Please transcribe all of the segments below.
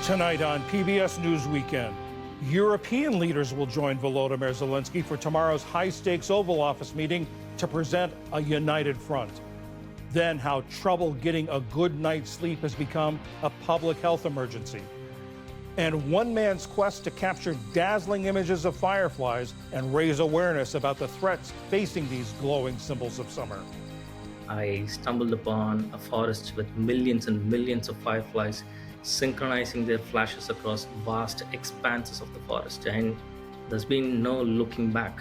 Tonight on PBS News Weekend, European leaders will join Volodymyr Zelensky for tomorrow's high-stakes Oval Office meeting to present a united front. Then how trouble getting a good night's sleep has become a public health emergency. And one man's quest to capture dazzling images of fireflies and raise awareness about the threats facing these glowing symbols of summer. I stumbled upon a forest with millions and millions of fireflies synchronizing their flashes across vast expanses of the forest, and there's been no looking back.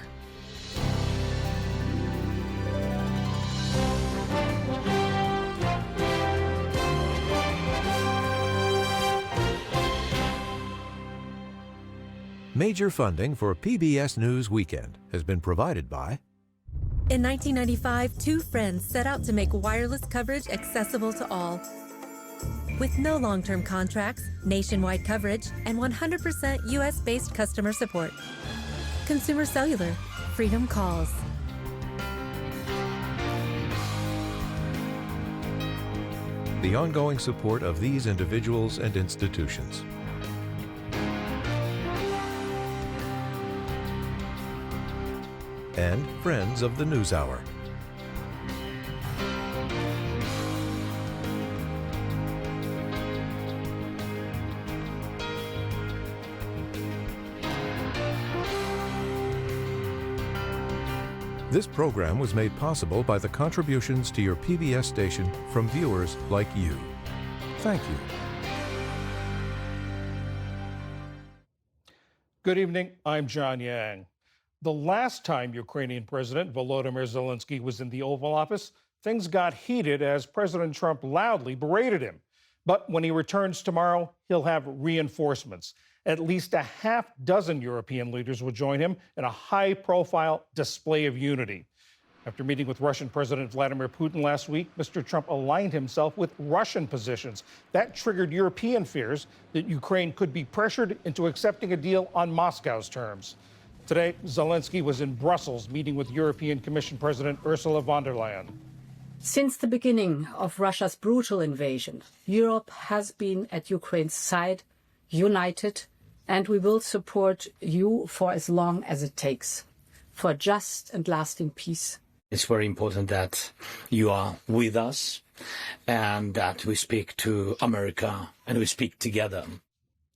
Major funding for PBS News Weekend has been provided by... In 1995, two friends set out to make wireless coverage accessible to all. With no long-term contracts, nationwide coverage, and 100% U.S.-based customer support. Consumer Cellular. Freedom calls. The ongoing support of these individuals and institutions. And friends of the NewsHour. This program was made possible by the contributions to your PBS station from viewers like you. Thank you. Good evening, I'm John Yang. The last time Ukrainian President Volodymyr Zelensky was in the Oval Office, things got heated as President Trump loudly berated him. But when he returns tomorrow, he'll have reinforcements. At least a half dozen European leaders will join him in a high-profile display of unity. After meeting with Russian President Vladimir Putin last week, Mr. Trump aligned himself with Russian positions. That triggered European fears that Ukraine could be pressured into accepting a deal on Moscow's terms. Today, Zelensky was in Brussels meeting with European Commission President Ursula von der Leyen. Since the beginning of Russia's brutal invasion, Europe has been at Ukraine's side, united, and we will support you for as long as it takes, for just and lasting peace. It's very important that you are with us and that we speak to America and we speak together.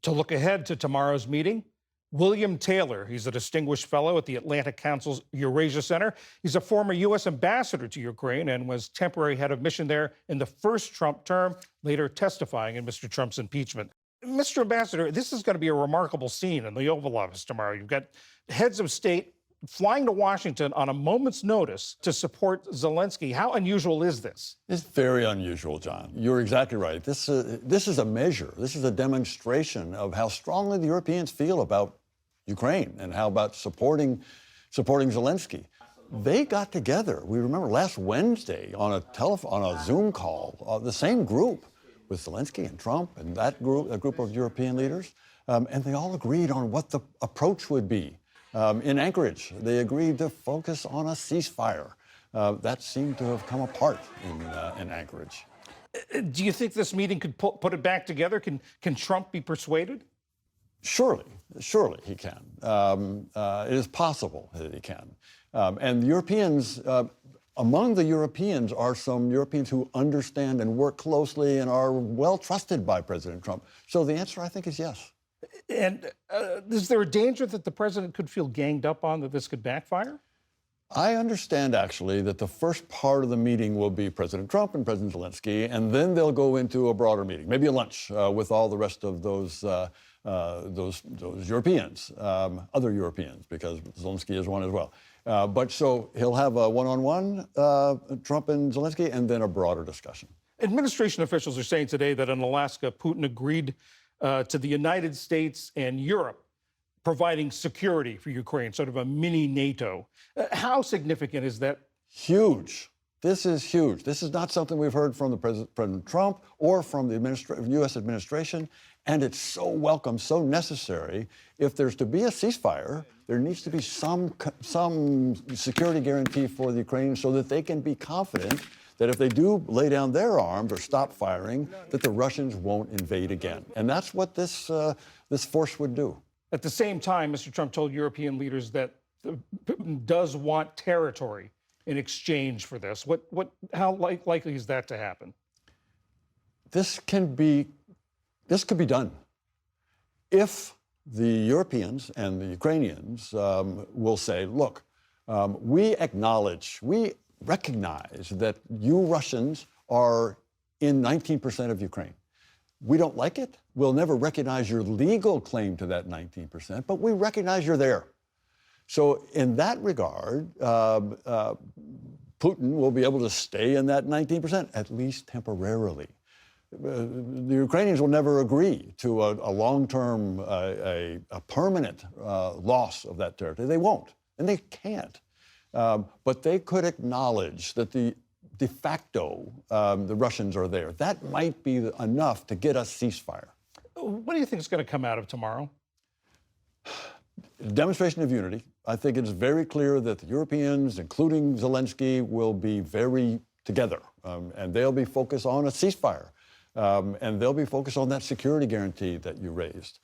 To look ahead to tomorrow's meeting, William Taylor, he's a distinguished fellow at the Atlantic Council's Eurasia Center. He's a former U.S. ambassador to Ukraine and was temporary head of mission there in the first Trump term, later testifying in Mr. Trump's impeachment. Mr. Ambassador, this is going to be a remarkable scene in the Oval Office tomorrow. You've got heads of state flying to Washington on a moment's notice to support Zelensky. How unusual is this? It's very unusual, John. You're exactly right. This is a measure. This is a demonstration of how strongly the Europeans feel about Ukraine and how about supporting Zelensky. They got together. We remember last Wednesday on a Zoom call, the same group with Zelensky and Trump and that group, a group of European leaders, and they all agreed on what the approach would be. In Anchorage, they agreed to focus on a ceasefire. That seemed to have come apart in Anchorage. Do you think this meeting could put it back together? Can Trump be persuaded? Surely he can. It is possible that he can. And the Europeans, among the Europeans are some Europeans who understand and work closely and are well trusted by President Trump. So the answer, I think, is yes. And is there a danger that the president could feel ganged up on, that this could backfire? I understand, actually, that the first part of the meeting will be President Trump and President Zelensky, and then they'll go into a broader meeting, maybe a lunch with all the rest of those Europeans, other Europeans, because Zelensky is one as well. But so he'll have a one-on-one, Trump and Zelensky, and then a broader discussion. Administration officials are saying today that in Alaska, Putin agreed to the United States and Europe providing security for Ukraine, sort of a mini NATO. How significant is that? Huge. This is huge. This is not something we've heard from the President Trump or from the U.S. administration, and it's so welcome, so necessary. If there's to be a ceasefire, there needs to be some security guarantee for the Ukrainians so that they can be confident that if they do lay down their arms or stop firing, that the Russians won't invade again. And that's what this force would do. At the same time, Mr. Trump told European leaders that Putin does want territory in exchange for this. How likely is that to happen? This could be done if the Europeans and the Ukrainians will say, look, we recognize that you Russians are in 19% of Ukraine. We don't like it. We'll never recognize your legal claim to that 19%, but we recognize you're there. So in that regard, Putin will be able to stay in that 19%, at least temporarily. The Ukrainians will never agree to a long-term, a permanent loss of that territory. They won't, and they can't. But they could acknowledge that de facto, the Russians are there. That might be enough to get us ceasefire. What do you think is going to come out of tomorrow? Demonstration of unity. I think it's very clear that the Europeans, including Zelensky, will be very together, and they'll be focused on a ceasefire. And they'll be focused on that security guarantee that you raised.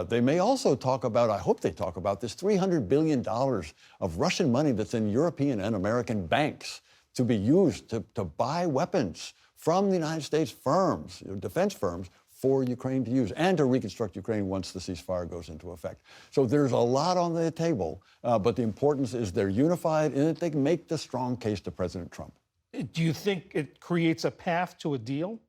They may also talk about, I hope they talk about, this $300 billion of Russian money that's in European and American banks to be used to buy weapons from the United States firms, defense firms, for Ukraine to use and to reconstruct Ukraine once the ceasefire goes into effect. So there's a lot on the table, but the importance is they're unified and that they can make the strong case to President Trump. Do you think it creates a path to a deal?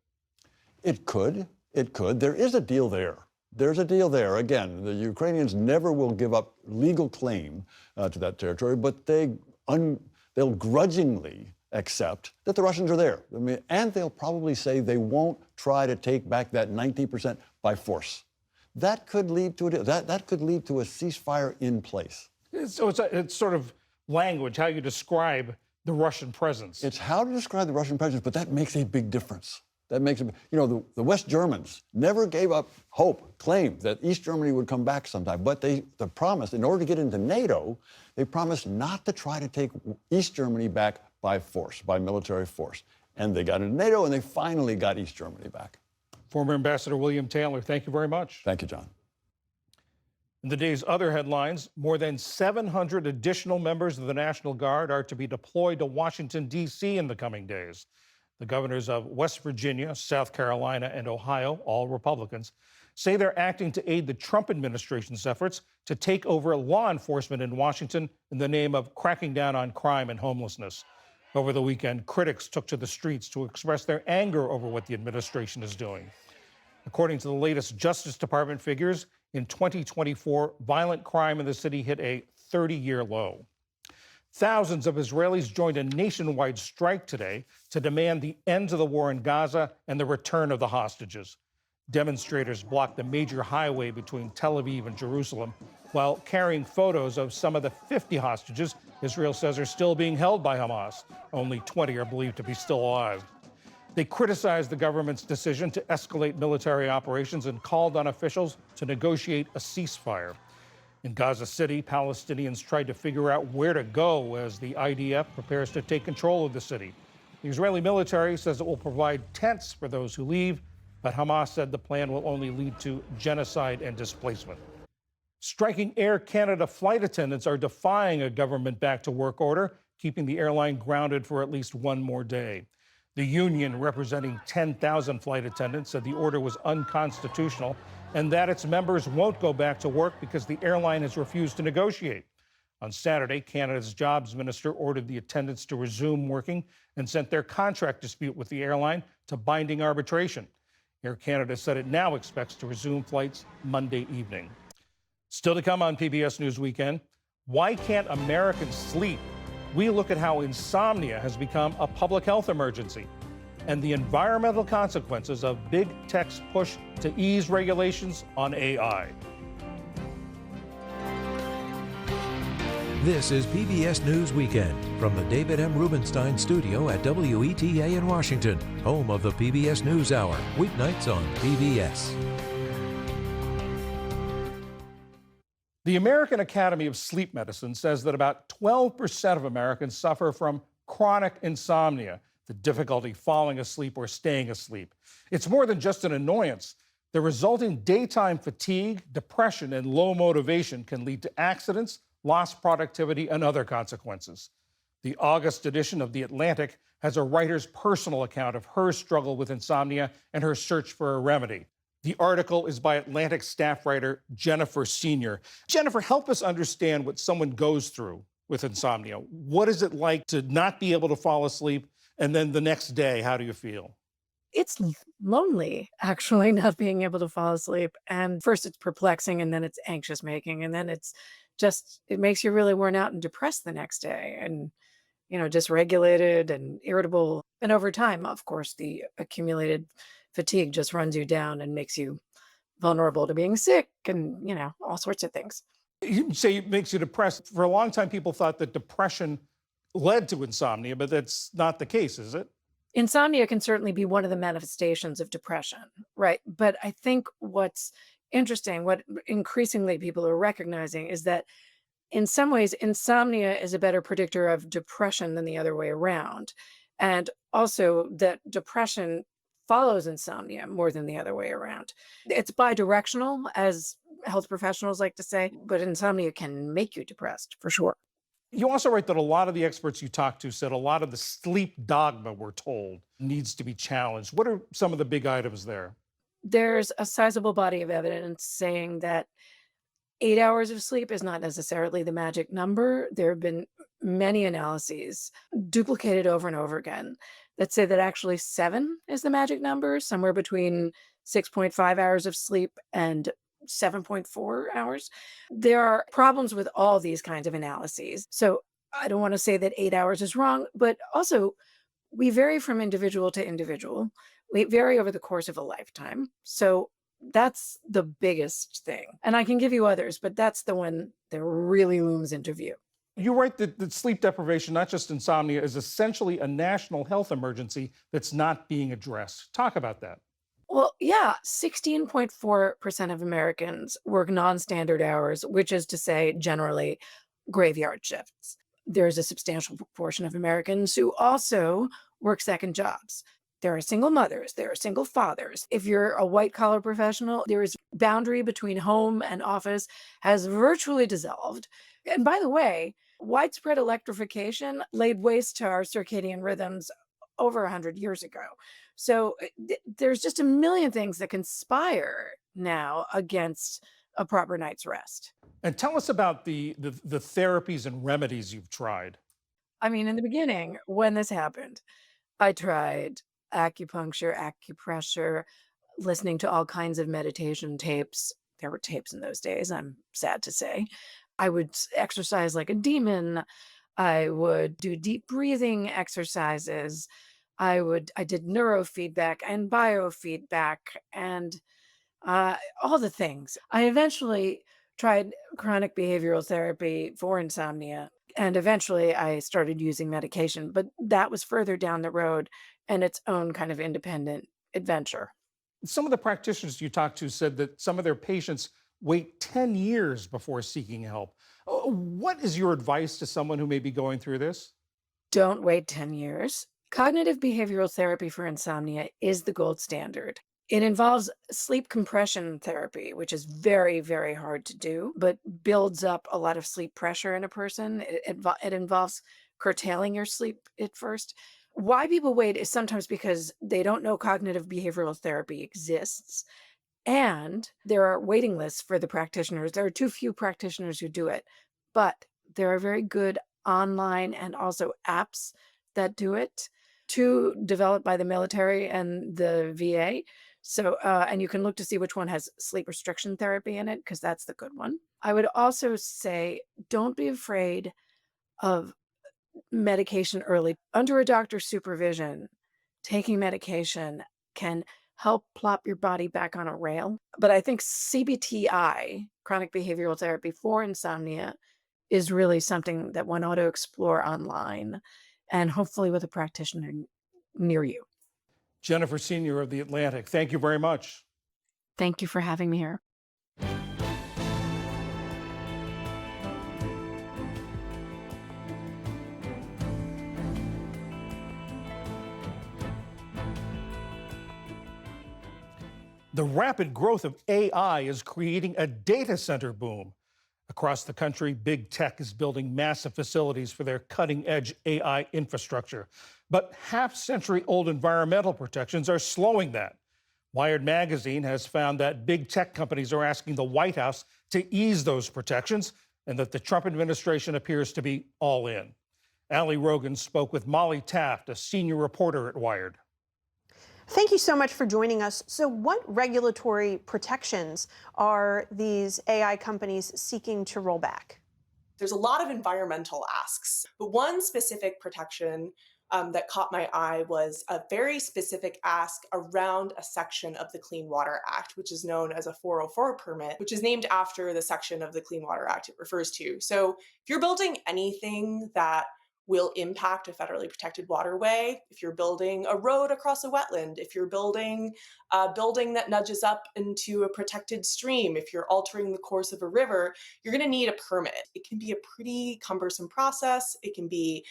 It could. It could. There is a deal there. There's a deal there. Again, the Ukrainians never will give up legal claim to that territory, but they'll grudgingly accept that the Russians are there. I mean, and they'll probably say they won't try to take back that 19% by force. That could lead to that could lead to a ceasefire in place. So it's sort of language, how you describe the Russian presence. It's how to describe the Russian presence, but that makes a big difference. That makes it, the West Germans never gave up hope, claimed that East Germany would come back sometime. But they promised, in order to get into NATO, they promised not to try to take East Germany back by force, by military force. And they got into NATO, and they finally got East Germany back. Former Ambassador William Taylor, thank you very much. Thank you, John. In the day's other headlines, more than 700 additional members of the National Guard are to be deployed to Washington, D.C. in the coming days. The governors of West Virginia, South Carolina, and Ohio, all Republicans, say they're acting to aid the Trump administration's efforts to take over law enforcement in Washington in the name of cracking down on crime and homelessness. Over the weekend, critics took to the streets to express their anger over what the administration is doing. According to the latest Justice Department figures, in 2024, violent crime in the city hit a 30-year low. Thousands of Israelis joined a nationwide strike today to demand the end of the war in Gaza and the return of the hostages. Demonstrators blocked the major highway between Tel Aviv and Jerusalem while carrying photos of some of the 50 hostages Israel says are still being held by Hamas. Only 20 are believed to be still alive. They criticized the government's decision to escalate military operations and called on officials to negotiate a ceasefire. In Gaza City, Palestinians tried to figure out where to go as the IDF prepares to take control of the city. The Israeli military says it will provide tents for those who leave, but Hamas said the plan will only lead to genocide and displacement. Striking Air Canada flight attendants are defying a government back-to-work order, keeping the airline grounded for at least one more day. The union, representing 10,000 flight attendants, said the order was unconstitutional and that its members won't go back to work because the airline has refused to negotiate. On Saturday, Canada's jobs minister ordered the attendants to resume working and sent their contract dispute with the airline to binding arbitration. Air Canada said it now expects to resume flights Monday evening. Still to come on PBS News Weekend, why can't Americans sleep? We look at how insomnia has become a public health emergency and the environmental consequences of big tech's push to ease regulations on AI. This is PBS News Weekend from the David M. Rubenstein studio at WETA in Washington, home of the PBS NewsHour, weeknights on PBS. The American Academy of Sleep Medicine says that about 12% of Americans suffer from chronic insomnia. the difficulty falling asleep or staying asleep. It's more than just an annoyance. The resulting daytime fatigue, depression, and low motivation can lead to accidents, lost productivity, and other consequences. The August edition of The Atlantic has a writer's personal account of her struggle with insomnia and her search for a remedy. The article is by Atlantic staff writer Jennifer Senior. Jennifer, help us understand what someone goes through with insomnia. What is it like to not be able to fall asleep? And then the next day, how do you feel? It's lonely, actually, not being able to fall asleep. And first it's perplexing, and then it's anxious making, and then it's just, it makes you really worn out and depressed the next day, and, dysregulated and irritable. And over time, of course, the accumulated fatigue just runs you down and makes you vulnerable to being sick and, all sorts of things. You say it makes you depressed. For a long time, people thought that depression led to insomnia, but that's not the case, is it? Insomnia can certainly be one of the manifestations of depression, right? But I think what's interesting, what increasingly people are recognizing, is that in some ways, insomnia is a better predictor of depression than the other way around. And also that depression follows insomnia more than the other way around. It's bidirectional, as health professionals like to say, but insomnia can make you depressed for sure. You also write that a lot of the experts you talked to said a lot of the sleep dogma, we're told, needs to be challenged. What are some of the big items there? There's a sizable body of evidence saying that 8 hours of sleep is not necessarily the magic number. There have been many analyses duplicated over and over again that say that actually 7 is the magic number, somewhere between 6.5 hours of sleep and 7.4 hours. There are problems with all these kinds of analyses. So I don't want to say that 8 hours is wrong, but also we vary from individual to individual. We vary over the course of a lifetime. So that's the biggest thing. And I can give you others, but that's the one that really looms into view. You write that sleep deprivation, not just insomnia, is essentially a national health emergency that's not being addressed. Talk about that. Well, yeah, 16.4% of Americans work non-standard hours, which is to say generally graveyard shifts. There's a substantial proportion of Americans who also work second jobs. There are single mothers, there are single fathers. If you're a white-collar professional, there is boundary between home and office has virtually dissolved. And by the way, widespread electrification laid waste to our circadian rhythms over 100 years ago. So there's just a million things that conspire now against a proper night's rest. And tell us about the therapies and remedies you've tried. I mean, in the beginning, when this happened, I tried acupuncture, acupressure, listening to all kinds of meditation tapes. There were tapes in those days, I'm sad to say. I would exercise like a demon. I would do deep breathing exercises. I did neurofeedback and biofeedback and all the things. I eventually tried chronic behavioral therapy for insomnia, and eventually I started using medication, but that was further down the road and its own kind of independent adventure. Some of the practitioners you talked to said that some of their patients wait 10 years before seeking help. What is your advice to someone who may be going through this? Don't wait 10 years. Cognitive behavioral therapy for insomnia is the gold standard. It involves sleep compression therapy, which is very, very hard to do, but builds up a lot of sleep pressure in a person. It involves curtailing your sleep at first. Why people wait is sometimes because they don't know cognitive behavioral therapy exists. And there are waiting lists for the practitioners. There are too few practitioners who do it, but there are very good online and also apps that do it, two developed by the military and the VA. So, and you can look to see which one has sleep restriction therapy in it, because that's the good one. I would also say, don't be afraid of medication early. Under a doctor's supervision, taking medication can help plop your body back on a rail. But I think CBTI, chronic behavioral therapy for insomnia, is really something that one ought to explore online and hopefully with a practitioner near you. Jennifer Senior of The Atlantic, thank you very much. Thank you for having me here. The rapid growth of AI is creating a data center boom. Across the country, big tech is building massive facilities for their cutting-edge AI infrastructure. But half-century-old environmental protections are slowing that. Wired magazine has found that big tech companies are asking the White House to ease those protections, and that the Trump administration appears to be all in. Ali Rogan spoke with Molly Taft, a senior reporter at Wired. Thank you so much for joining us. So what regulatory protections are these AI companies seeking to roll back? There's a lot of environmental asks, but one specific protection that caught my eye was a very specific ask around a section of the Clean Water Act, which is known as a 404 permit, which is named after the section of the Clean Water Act it refers to. So if you're building anything that will impact a federally protected waterway, if you're building a road across a wetland, if you're building a building that nudges up into a protected stream, if you're altering the course of a river, you're going to need a permit. It can be a pretty cumbersome process. It can be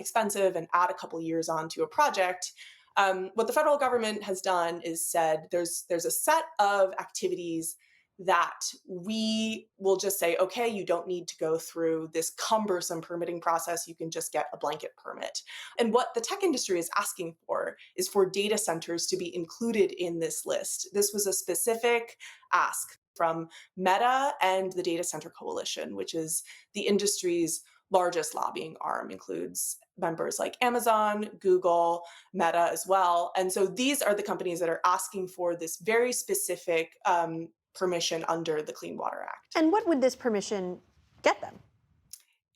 expensive and add a couple years onto a project. What the federal government has done is said there's a set of activities that we will just say, okay, you don't need to go through this cumbersome permitting process. You can just get a blanket permit. And what the tech industry is asking for is for data centers to be included in this list. This was a specific ask from Meta and the Data Center Coalition, which is the industry's largest lobbying arm, includes members like Amazon, Google, Meta as well. And so these are the companies that are asking for this very specific permission under the Clean Water Act. And what would this permission get them?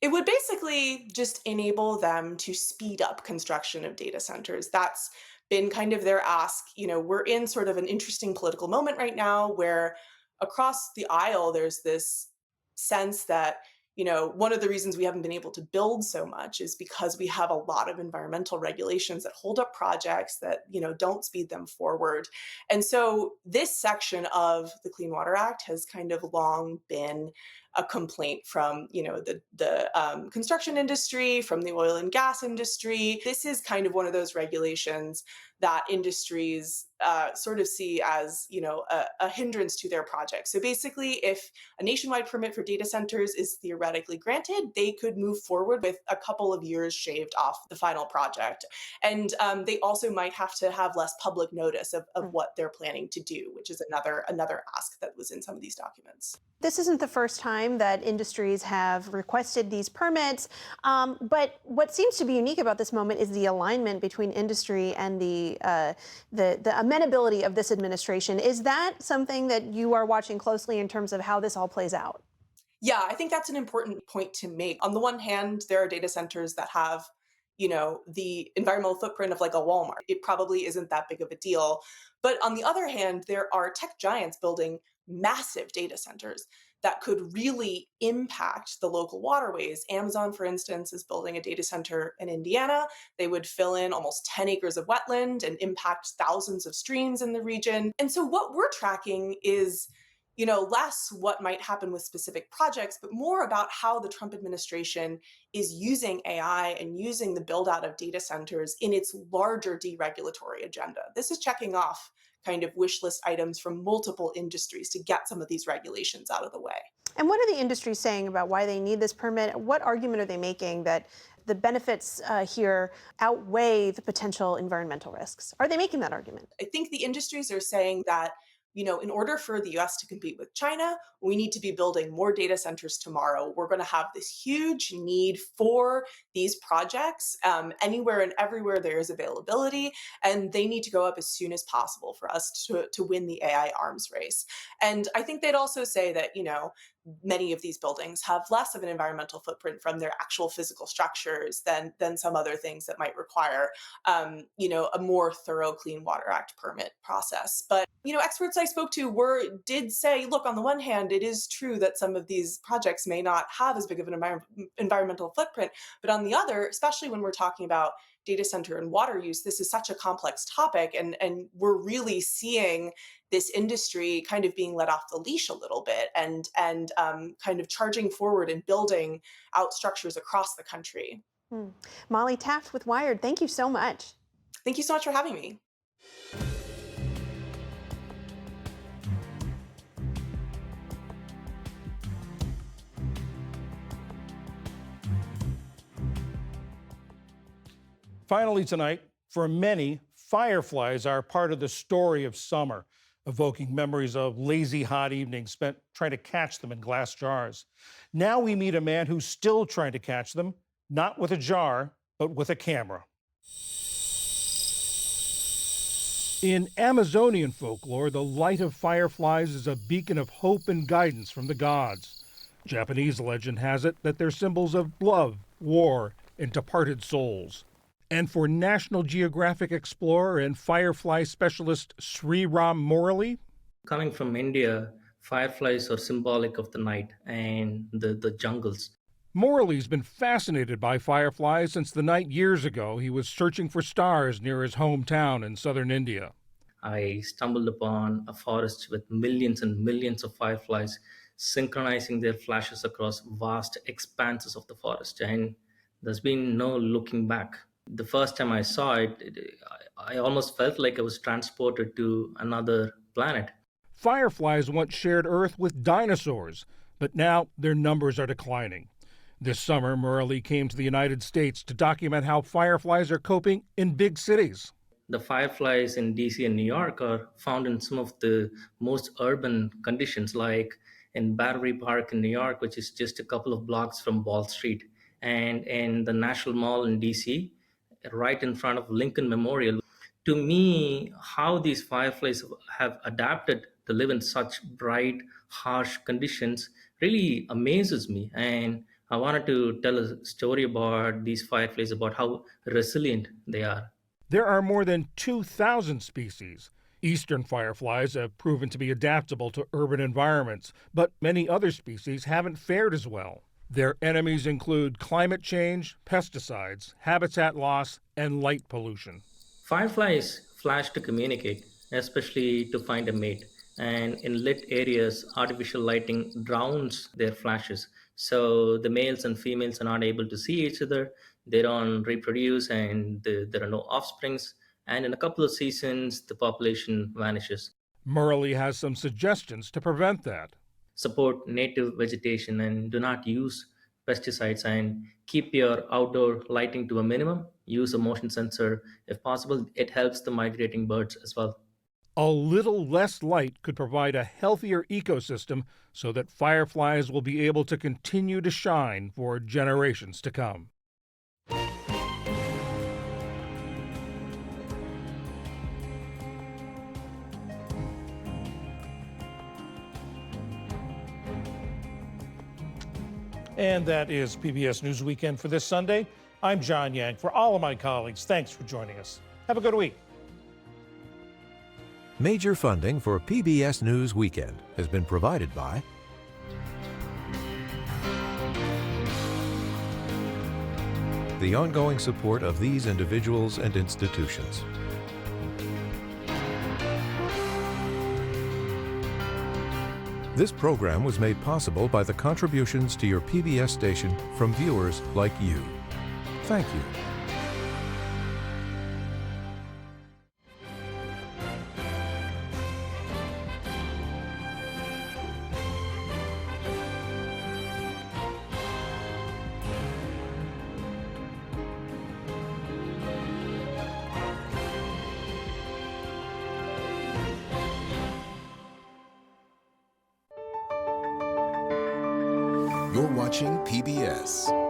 It would basically just enable them to speed up construction of data centers. That's been kind of their ask. You know, we're in sort of an interesting political moment right now where across the aisle, there's this sense that, you know, one of the reasons we haven't been able to build so much is because we have a lot of environmental regulations that hold up projects that, you know, don't speed them forward. And so this section of the Clean Water Act has kind of long been a complaint from, you know, the construction industry, from the oil and gas industry. This is kind of one of those regulations that industries sort of see as, you know, a hindrance to their projects. So basically, if a nationwide permit for data centers is theoretically granted, they could move forward with a couple of years shaved off the final project. And they also might have to have less public notice of what they're planning to do, which is another ask that was in some of these documents. This isn't the first time that industries have requested these permits, but what seems to be unique about this moment is the alignment between industry and the amenability of this administration. Is that something that you are watching closely in terms of how this all plays out? Yeah, I think that's an important point to make. On the one hand, there are data centers that have, you know, the environmental footprint of like a Walmart. It probably isn't that big of a deal. But on the other hand, there are tech giants building massive data centers that could really impact the local waterways. Amazon, for instance, is building a data center in Indiana. They would fill in almost 10 acres of wetland and impact thousands of streams in the region. And so what we're tracking is, you know, less what might happen with specific projects, but more about how the Trump administration is using AI and using the build out of data centers in its larger deregulatory agenda. This is checking off kind of wish list items from multiple industries to get some of these regulations out of the way. And what are the industries saying about why they need this permit? What argument are they making that the benefits here outweigh the potential environmental risks? Are they making that argument? I think the industries are saying that, you know, in order for the US to compete with China, we need to be building more data centers tomorrow. We're going to have this huge need for these projects anywhere and everywhere there is availability, and they need to go up as soon as possible for us to win the AI arms race. And I think they'd also say that, you know, many of these buildings have less of an environmental footprint from their actual physical structures than some other things that might require, you know, a more thorough Clean Water Act permit process. But, you know, experts I spoke to did say, look, on the one hand, it is true that some of these projects may not have as big of an environmental footprint, but on the other, especially when we're talking about data center and water use, this is such a complex topic, and we're really seeing this industry kind of being let off the leash a little bit and kind of charging forward and building out structures across the country. Molly Taft with Wired, thank you so much. Thank you so much for having me. Finally tonight, for many, fireflies are part of the story of summer, evoking memories of lazy hot evenings spent trying to catch them in glass jars. Now we meet a man who's still trying to catch them, not with a jar, but with a camera. In Amazonian folklore, the light of fireflies is a beacon of hope and guidance from the gods. Japanese legend has it that they're symbols of love, war, and departed souls. And for National Geographic explorer and firefly specialist Sri Ram Murali, Coming from India, fireflies are symbolic of the night and the jungles. Murali's been fascinated by fireflies since the night years ago he was searching for stars near his hometown in southern India. I stumbled upon a forest with millions and millions of fireflies synchronizing their flashes across vast expanses of the forest, and there's been no looking back. The first time I saw it, I almost felt like I was transported to another planet. Fireflies once shared Earth with dinosaurs, but now their numbers are declining. This summer, Murali came to the United States to document how fireflies are coping in big cities. The fireflies in DC and New York are found in some of the most urban conditions, like in Battery Park in New York, which is just a couple of blocks from Wall Street, and in the National Mall in DC, right in front of Lincoln Memorial. To me, how these fireflies have adapted to live in such bright, harsh conditions really amazes me. And I wanted to tell a story about these fireflies, about how resilient they are. There are more than 2,000 species. Eastern fireflies have proven to be adaptable to urban environments, but many other species haven't fared as well. Their enemies include climate change, pesticides, habitat loss, and light pollution. Fireflies flash to communicate, especially to find a mate. And in lit areas, artificial lighting drowns their flashes. So the males and females are not able to see each other. They don't reproduce, and there are no offsprings. And in a couple of seasons, the population vanishes. Murali has some suggestions to prevent that. Support native vegetation and do not use pesticides, and keep your outdoor lighting to a minimum. Use a motion sensor if possible. It helps the migrating birds as well. A little less light could provide a healthier ecosystem so that fireflies will be able to continue to shine for generations to come. And that is PBS News Weekend for this Sunday. I'm John Yang. For all of my colleagues, thanks for joining us. Have a good week. Major funding for PBS News Weekend has been provided by the ongoing support of these individuals and institutions. This program was made possible by the contributions to your PBS station from viewers like you. Thank you. You're watching PBS.